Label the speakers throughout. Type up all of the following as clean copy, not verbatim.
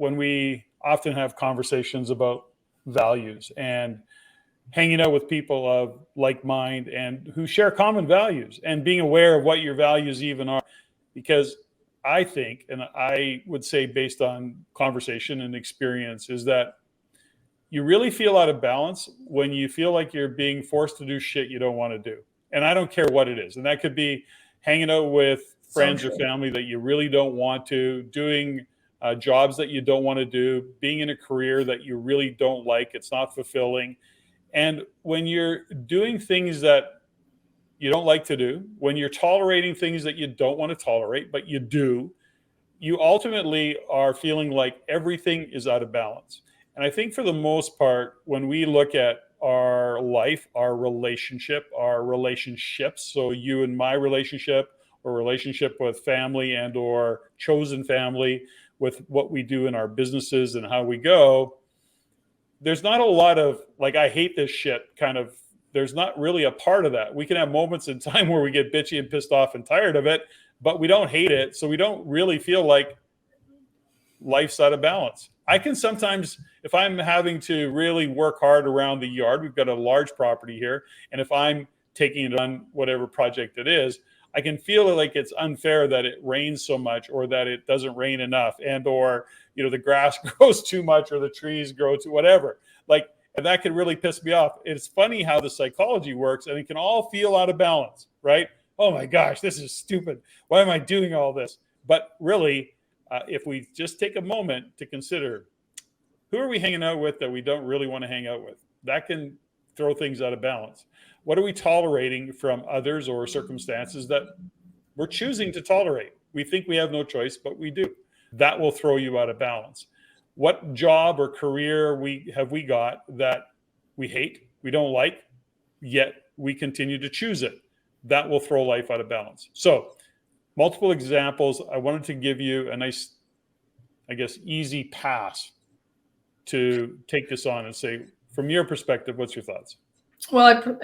Speaker 1: when we often have conversations about values and hanging out with people of like mind and who share common values and being aware of what your values even are. Because I think, and I would say based on conversation and experience, is that you really feel out of balance when you feel like you're being forced to do shit you don't want to do. And I don't care what it is. And that could be hanging out with friends or family that you really don't want to, doing jobs that you don't want to do, being in a career that you really don't like, it's not fulfilling. And when you're doing things that you don't like to do, when you're tolerating things that you don't want to tolerate, but you do, you ultimately are feeling like everything is out of balance. And I think for the most part, when we look at our life, our relationships, so you and my relationship, or relationship with family and or chosen family, with what we do in our businesses and how we go, there's not a lot of like, I hate this shit kind of, there's not really a part of that. We can have moments in time where we get bitchy and pissed off and tired of it, but we don't hate it. So we don't really feel like life's out of balance. I can sometimes, if I'm having to really work hard around the yard, we've got a large property here, and if I'm taking it on whatever project it is, I can feel like it's unfair that it rains so much, or that it doesn't rain enough, and or the grass grows too much, or the trees grow too whatever. Like, and that can really piss me off. It's funny how the psychology works, and it can all feel out of balance, right? Oh my gosh, this is stupid. Why am I doing all this? But really, if we just take a moment to consider, who are we hanging out with that we don't really want to hang out with? That can throw things out of balance. What are we tolerating from others or circumstances that we're choosing to tolerate? We think we have no choice, but we do. That will throw you out of balance. What job or career have we got that we hate, we don't like, yet we continue to choose it? That will throw life out of balance. So, multiple examples. I wanted to give you a nice, I guess, easy pass to take this on and say, from your perspective, what's your thoughts?
Speaker 2: Well,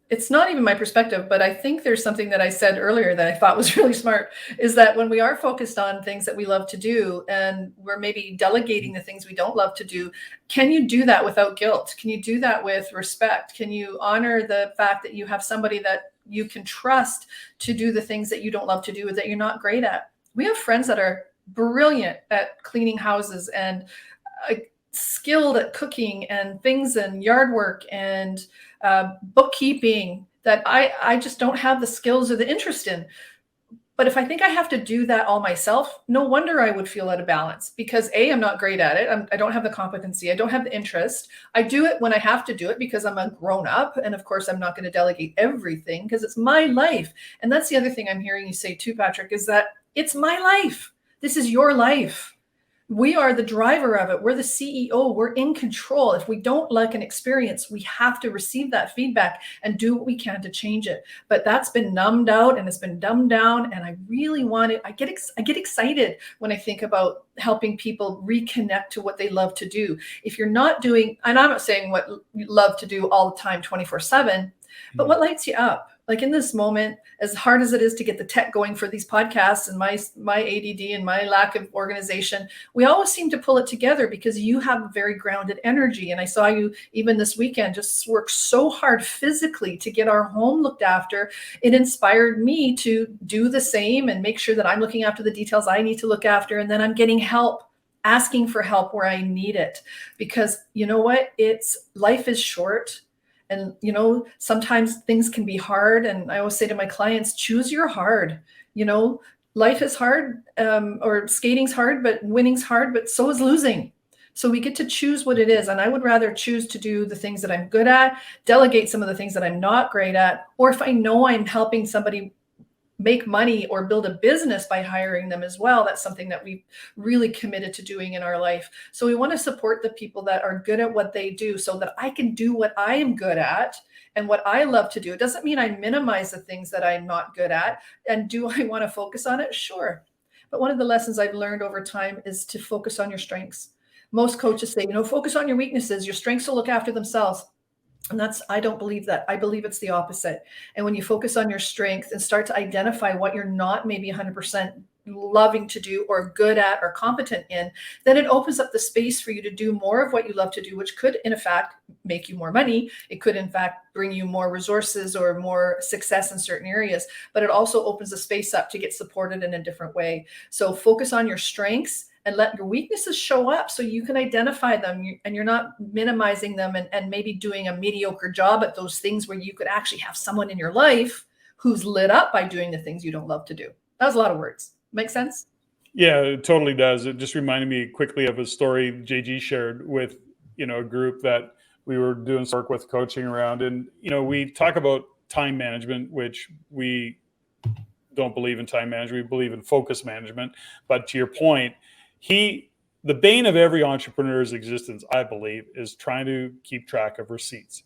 Speaker 2: it's not even my perspective, but I think there's something that I said earlier that I thought was really smart, is that when we are focused on things that we love to do, and we're maybe delegating the things we don't love to do, can you do that without guilt? Can you do that with respect? Can you honor the fact that you have somebody that you can trust to do the things that you don't love to do, that you're not great at? We have friends that are brilliant at cleaning houses and skilled at cooking and things and yard work and bookkeeping that I just don't have the skills or the interest in. But if I think I have to do that all myself, no wonder I would feel out of balance, because A, I'm not great at it. I don't have the competency. I don't have the interest. I do it when I have to do it because I'm a grown up. And of course, I'm not going to delegate everything because it's my life. And that's the other thing I'm hearing you say too, Patrick, is that it's my life. This is your life. We are the driver of it. We're the CEO. We're in control. If we don't like an experience, we have to receive that feedback and do what we can to change it. But that's been numbed out and it's been dumbed down. And I really want it. I get excited when I think about helping people reconnect to what they love to do. If you're not doing, and I'm not saying what you love to do all the time, 24/7, but what lights you up? Like in this moment, as hard as it is to get the tech going for these podcasts and my ADD and my lack of organization, we always seem to pull it together because you have very grounded energy. And I saw you even this weekend just work so hard physically to get our home looked after. It inspired me to do the same and make sure that I'm looking after the details I need to look after. And then I'm getting help, asking for help where I need it. Because you know what? Life is short. And, sometimes things can be hard. And I always say to my clients, choose your hard. Life is hard, or skating's hard, but winning's hard, but so is losing. So we get to choose what it is. And I would rather choose to do the things that I'm good at, delegate some of the things that I'm not great at, or if I know I'm helping somebody make money or build a business by hiring them as well. That's something that we've really committed to doing in our life. So we want to support the people that are good at what they do so that I can do what I am good at and what I love to do. It doesn't mean I minimize the things that I'm not good at. And do I want to focus on it? Sure. But one of the lessons I've learned over time is to focus on your strengths. Most coaches say, focus on your weaknesses. Your strengths will look after themselves. And I don't believe that. I believe it's the opposite. And when you focus on your strength and start to identify what you're not maybe 100% loving to do or good at or competent in, then it opens up the space for you to do more of what you love to do, which could in fact make you more money. It could in fact bring you more resources or more success in certain areas, but it also opens the space up to get supported in a different way. So focus on your strengths and let your weaknesses show up so you can identify them, and you're not minimizing them and maybe doing a mediocre job at those things where you could actually have someone in your life who's lit up by doing the things you don't love to do. That was a lot of words. Make sense?
Speaker 1: Yeah, it totally does. It just reminded me quickly of a story JG shared with, a group that we were doing some work with, coaching around. And, we talk about time management, which we don't believe in time management. We believe in focus management. But to your point, the bane of every entrepreneur's existence, I believe, is trying to keep track of receipts.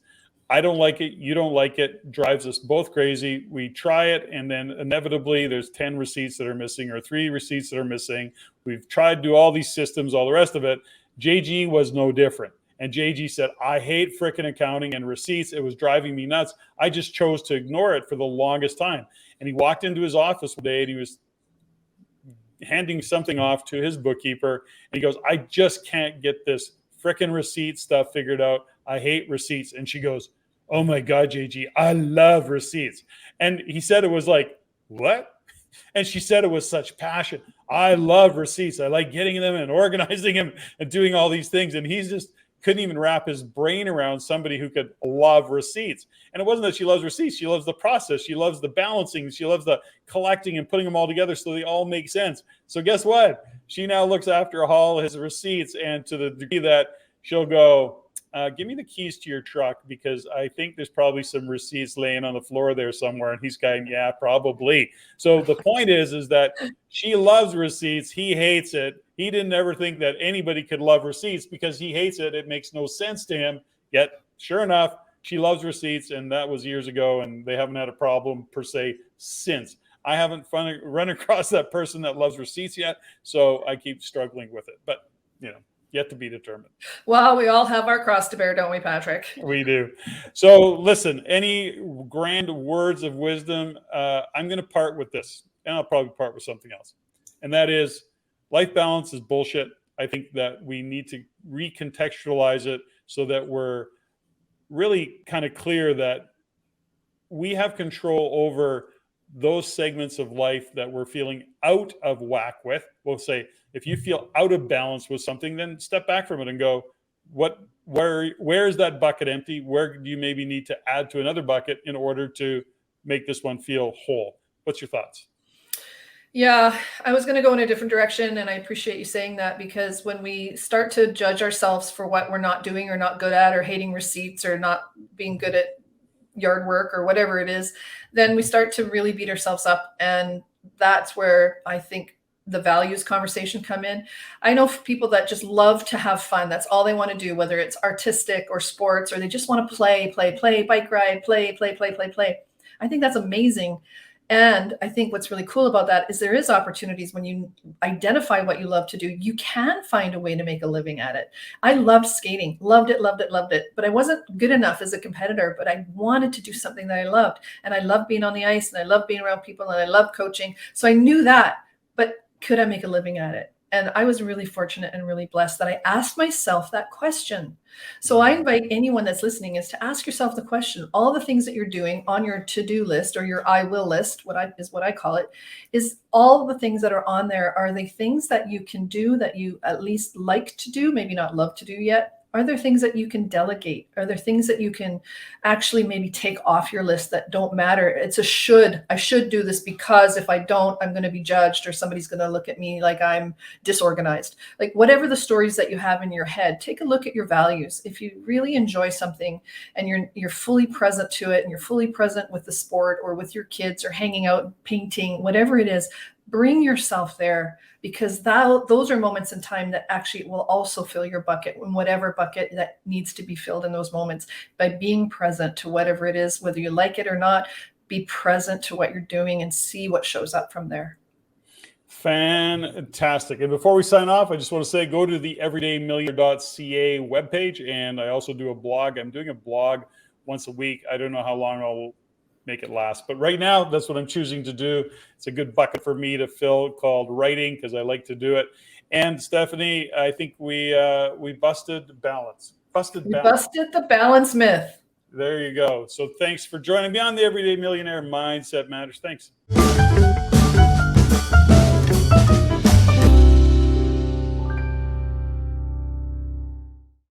Speaker 1: I don't like it. You don't like it. Drives us both crazy. We try it, and then inevitably there's 10 receipts that are missing or 3 receipts that are missing. We've tried to do all these systems, all the rest of it. JG was no different. And JG said, I hate frickin' accounting and receipts. It was driving me nuts. I just chose to ignore it for the longest time. And he walked into his office one day and he was handing something off to his bookkeeper. And he goes, I just can't get this frickin' receipt stuff figured out. I hate receipts. And she goes, oh my God, JG, I love receipts. And he said it was like, what? And she said it was such passion. I love receipts. I like getting them and organizing them and doing all these things. And he's just couldn't even wrap his brain around somebody who could love receipts. And it wasn't that she loves receipts. She loves the process. She loves the balancing. She loves the collecting and putting them all together so they all make sense. So guess what? She now looks after all his receipts, and to the degree that she'll go, give me the keys to your truck because I think there's probably some receipts laying on the floor there somewhere. And he's going, yeah, probably. So the point is that she loves receipts. He hates it. He didn't ever think that anybody could love receipts because he hates it. It makes no sense to him. Yet, sure enough, she loves receipts, and that was years ago, and they haven't had a problem per se since. I haven't run across that person that loves receipts yet, so I keep struggling with it. But, yet to be determined.
Speaker 2: Well, we all have our cross to bear, don't we, Patrick?
Speaker 1: We do. So listen, any grand words of wisdom? I'm going to part with this, and I'll probably part with something else. And that is, life balance is bullshit. I think that we need to recontextualize it so that we're really kind of clear that we have control over those segments of life that we're feeling out of whack with. We'll say, if you feel out of balance with something, then step back from it and go, where is that bucket empty? Where do you maybe need to add to another bucket in order to make this one feel whole? What's your thoughts?
Speaker 2: Yeah, I was going to go in a different direction, and I appreciate you saying that, because when we start to judge ourselves for what we're not doing or not good at, or hating receipts or not being good at yard work or whatever it is, then we start to really beat ourselves up. And that's where I think the values conversation come in. I know people that just love to have fun. That's all they want to do, whether it's artistic or sports, or they just want to play, bike ride, play. I think that's amazing. And I think what's really cool about that is there is opportunities when you identify what you love to do, you can find a way to make a living at it. I loved skating, loved it. But I wasn't good enough as a competitor, but I wanted to do something that I loved. And I loved being on the ice, and I loved being around people, and I loved coaching. So I knew that, but could I make a living at it? And I was really fortunate and really blessed that I asked myself that question. So I invite anyone that's listening is to ask yourself the question, all the things that you're doing on your to-do list, or your I will list, what I call it, is all the things that are on there, are they things that you can do, that you at least like to do, maybe not love to do yet? Are there things that you can delegate? Are there things that you can actually maybe take off your list that don't matter? It's a should. I should do this because if I don't, I'm going to be judged, or somebody's going to look at me like I'm disorganized. Like, whatever the stories that you have in your head, take a look at your values. If you really enjoy something and you're fully present to it, and you're fully present with the sport or with your kids or hanging out, painting, whatever it is, bring yourself there, because those are moments in time that actually will also fill your bucket, in whatever bucket that needs to be filled in those moments. By being present to whatever it is, whether you like it or not, be present to what you're doing and see what shows up from there.
Speaker 1: Fantastic. And before we sign off, I just want to say, go to the everydaymillionaire.ca webpage. And I also do a blog. I'm doing a blog once a week. I don't know how long I'll make it last. But right now, that's what I'm choosing to do. It's a good bucket for me to fill called writing because I like to do it. And Stephanie, I think we busted balance. Busted
Speaker 2: We
Speaker 1: balance.
Speaker 2: busted the balance myth.
Speaker 1: There you go. So thanks for joining me on the Everyday Millionaire Mindset Matters. Thanks.